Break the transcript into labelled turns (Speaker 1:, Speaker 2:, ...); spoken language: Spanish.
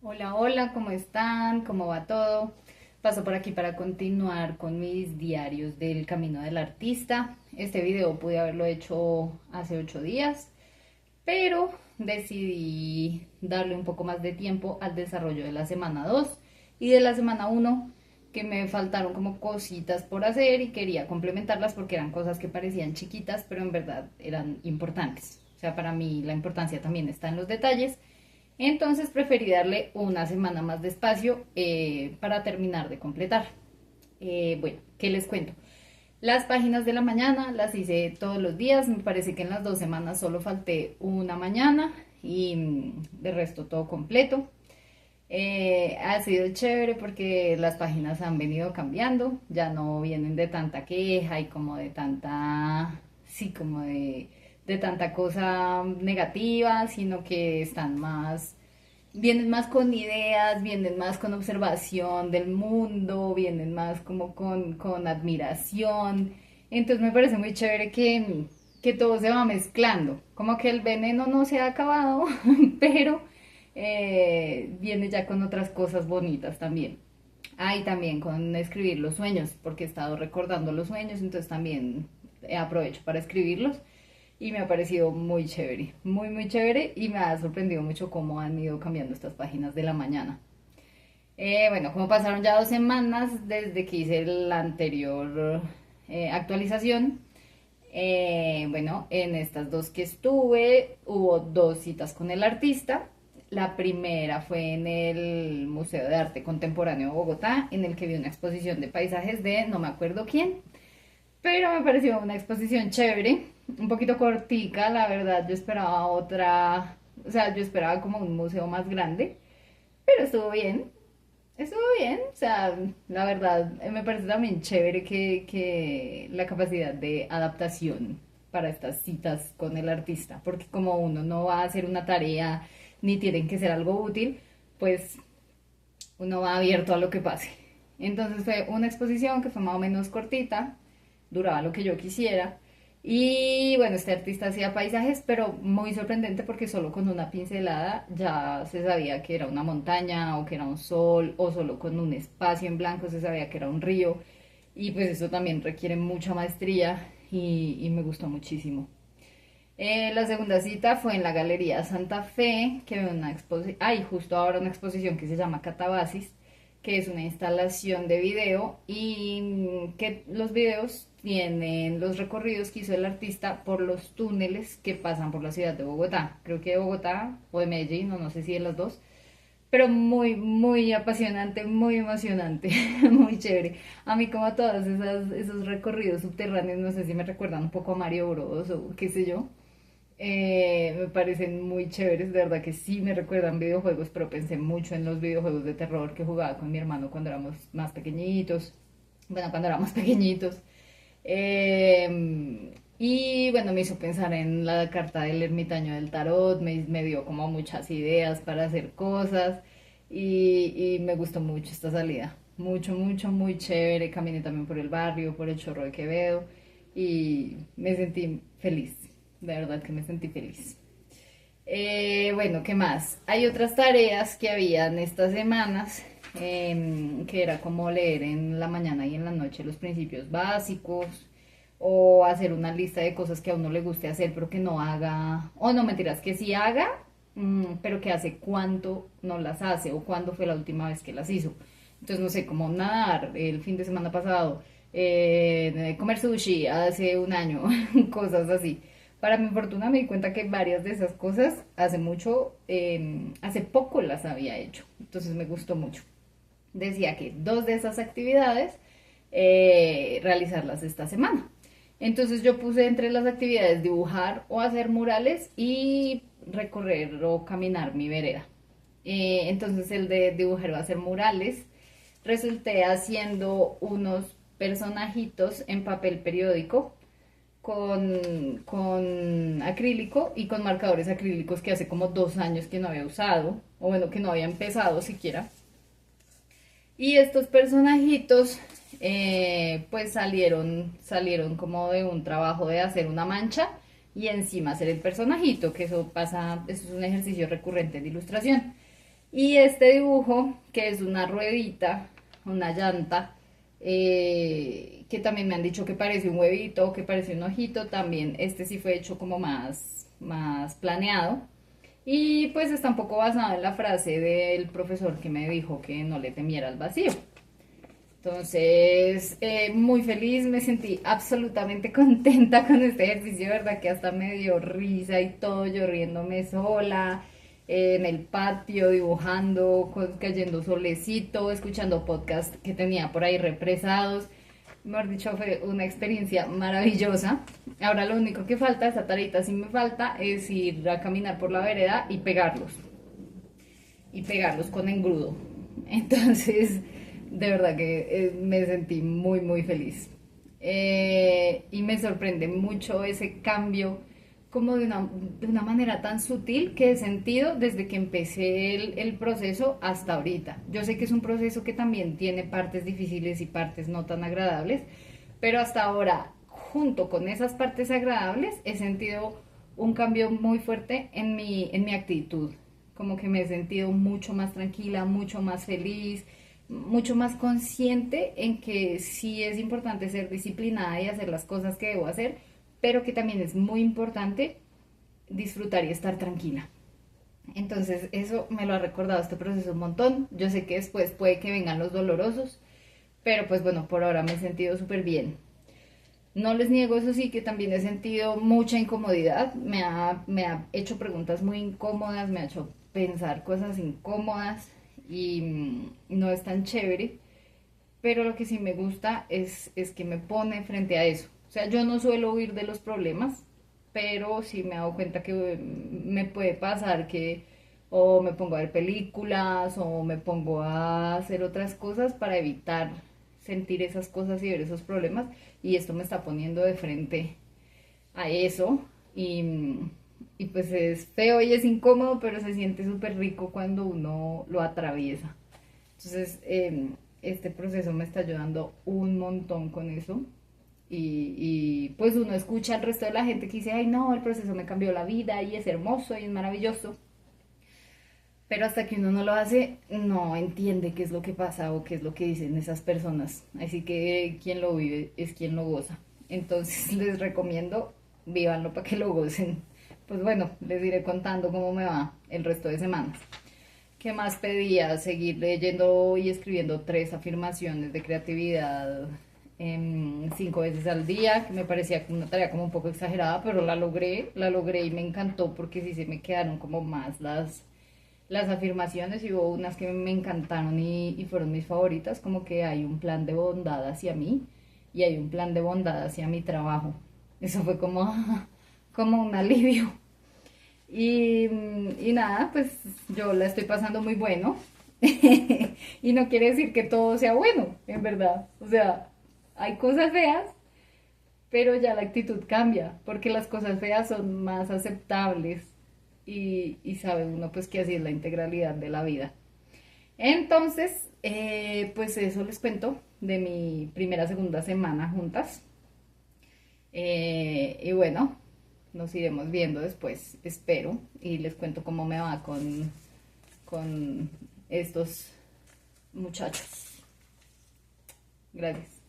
Speaker 1: Hola, hola, ¿cómo están? ¿Cómo va todo? Paso por aquí para continuar con mis diarios del camino del artista. Este video pude haberlo hecho hace 8 días, pero decidí darle un poco más de tiempo al desarrollo de la semana 2 y de la semana uno, que me faltaron como cositas por hacer y quería complementarlas porque eran cosas que parecían chiquitas, pero en verdad eran importantes. O sea, para mí la importancia también está en los detalles. Entonces preferí darle una semana más de espacio para terminar de completar. Bueno, ¿qué les cuento? Las páginas de la mañana las hice todos los días. Me parece que en las 2 semanas solo falté una mañana y de resto todo completo. Ha sido chévere porque las páginas han venido cambiando. Ya no vienen de tanta queja y como de tanta, sí, como de tanta cosa negativa, sino que están más, vienen más con ideas, vienen más con observación del mundo, vienen más como con admiración. Entonces me parece muy chévere que todo se va mezclando. Como que el veneno no se ha acabado, pero viene ya con otras cosas bonitas también. Ah, y también con escribir los sueños, porque he estado recordando los sueños, entonces también aprovecho para escribirlos y me ha parecido muy chévere, muy muy chévere y me ha sorprendido mucho cómo han ido cambiando estas páginas de la mañana. Bueno, como pasaron ya 2 semanas desde que hice la anterior actualización, bueno, en estas dos que estuve hubo dos citas con el artista. La primera fue en el Museo de Arte Contemporáneo de Bogotá, en el que vi una exposición de paisajes de no me acuerdo quién, pero me pareció una exposición chévere, un poquito cortica, la verdad. Yo esperaba otra, o sea, yo esperaba como un museo más grande, pero estuvo bien. Estuvo bien, o sea, la verdad, me parece también chévere que la capacidad de adaptación para estas citas con el artista, porque como uno no va a hacer una tarea ni tienen que ser algo útil, pues uno va abierto a lo que pase. Entonces fue una exposición que fue más o menos cortita, duraba lo que yo quisiera. Y bueno, este artista hacía paisajes, pero muy sorprendente porque solo con una pincelada ya se sabía que era una montaña o que era un sol, o solo con un espacio en blanco se sabía que era un río. Y pues eso también requiere mucha maestría y me gustó muchísimo. La segunda cita fue en la Galería Santa Fe, que ve una exposición, hay justo ahora una exposición que se llama Catabasis, que es una instalación de video y que los videos tienen los recorridos que hizo el artista por los túneles que pasan por la ciudad de Bogotá. Creo que de Bogotá o de Medellín, o no sé si de las dos, pero muy, muy apasionante, muy emocionante, muy chévere. A mí como todos esos recorridos subterráneos, no sé si me recuerdan un poco a Mario Bros o qué sé yo. Me parecen muy chéveres, de verdad que sí me recuerdan videojuegos, pero pensé mucho en los videojuegos de terror que jugaba con mi hermano cuando éramos más pequeñitos. Bueno, cuando éramos pequeñitos. Y bueno, me hizo pensar en la carta del ermitaño del tarot, me dio como muchas ideas para hacer cosas y me gustó mucho esta salida. Mucho, mucho, muy chévere. Caminé también por el barrio, por el Chorro de Quevedo y me sentí feliz. De verdad que me sentí feliz. Bueno, ¿qué más? Hay otras tareas que habían estas semanas, que era como leer en la mañana y en la noche los principios básicos, o hacer una lista de cosas que a uno le guste hacer, pero que no haga, o no mentiras, que sí haga, pero que hace cuánto no las hace, o cuándo fue la última vez que las hizo. Entonces, no sé, como nadar el fin de semana pasado, comer sushi hace un año, cosas así. Para mi fortuna me di cuenta que varias de esas cosas hace mucho, hace poco las había hecho. Entonces me gustó mucho. Decía que dos de esas actividades realizarlas esta semana. Entonces yo puse entre las actividades dibujar o hacer murales y recorrer o caminar mi vereda. Entonces el de dibujar o hacer murales, resulté haciendo unos personajitos en papel periódico con acrílico y con marcadores acrílicos que hace como 2 años que no había usado, o bueno, que no había empezado siquiera. Y estos personajitos, pues salieron como de un trabajo de hacer una mancha y encima hacer el personajito, que eso pasa, eso es un ejercicio recurrente de ilustración. Y este dibujo, que es una ruedita, una llanta, que también me han dicho que parece un huevito, que parece un ojito, también este sí fue hecho como más planeado. Y pues está un poco basado en la frase del profesor que me dijo que no le temiera al vacío. Entonces, muy feliz, me sentí absolutamente contenta con este ejercicio, ¿verdad? Que hasta me dio risa y todo, yo riéndome sola, en el patio, dibujando, cayendo solecito, escuchando podcasts que tenía por ahí represados. Mejor dicho, fue una experiencia maravillosa. Ahora lo único que falta, esa tarita sí me falta, es ir a caminar por la vereda y pegarlos con engrudo. Entonces, de verdad que me sentí muy, muy feliz. Y me sorprende mucho ese cambio, como de una manera tan sutil que he sentido desde que empecé el proceso hasta ahorita. Yo sé que es un proceso que también tiene partes difíciles y partes no tan agradables, pero hasta ahora, junto con esas partes agradables, he sentido un cambio muy fuerte en mi actitud, como que me he sentido mucho más tranquila, mucho más feliz, mucho más consciente en que sí es importante ser disciplinada y hacer las cosas que debo hacer, pero que también es muy importante disfrutar y estar tranquila. Entonces eso me lo ha recordado este proceso un montón. Yo sé que después puede que vengan los dolorosos, pero pues bueno, por ahora me he sentido súper bien. No les niego, eso sí, que también he sentido mucha incomodidad. Me ha hecho preguntas muy incómodas, me ha hecho pensar cosas incómodas y no es tan chévere. Pero lo que sí me gusta es que me pone frente a eso. O sea, yo no suelo huir de los problemas, pero sí me he dado cuenta que me puede pasar que o me pongo a ver películas o me pongo a hacer otras cosas para evitar sentir esas cosas y ver esos problemas. Y esto me está poniendo de frente a eso. Y pues es feo y es incómodo, pero se siente súper rico cuando uno lo atraviesa. Entonces, este proceso me está ayudando un montón con eso. Y pues uno escucha al resto de la gente que dice, ay no, el proceso me cambió la vida y es hermoso y es maravilloso. Pero hasta que uno no lo hace, no entiende qué es lo que pasa o qué es lo que dicen esas personas. Así que quien lo vive es quien lo goza. Entonces les recomiendo, vívanlo para que lo gocen. Pues bueno, les iré contando cómo me va el resto de semanas. ¿Qué más pedía? Seguir leyendo y escribiendo 3 afirmaciones de creatividad 5 veces al día, que me parecía una tarea como un poco exagerada, pero la logré y me encantó porque sí se me quedaron como más las afirmaciones y hubo unas que me encantaron y fueron mis favoritas, como que hay un plan de bondad hacia mí y hay un plan de bondad hacia mi trabajo. Eso fue como, como un alivio. Y nada, pues yo la estoy pasando muy bueno. Y no quiere decir que todo sea bueno, en verdad. O sea, hay cosas feas, pero ya la actitud cambia, porque las cosas feas son más aceptables y sabe uno pues que así es la integralidad de la vida. Entonces, pues eso les cuento de mi primera, segunda semana juntas. Y bueno, nos iremos viendo después, espero, y les cuento cómo me va con estos muchachos. Gracias.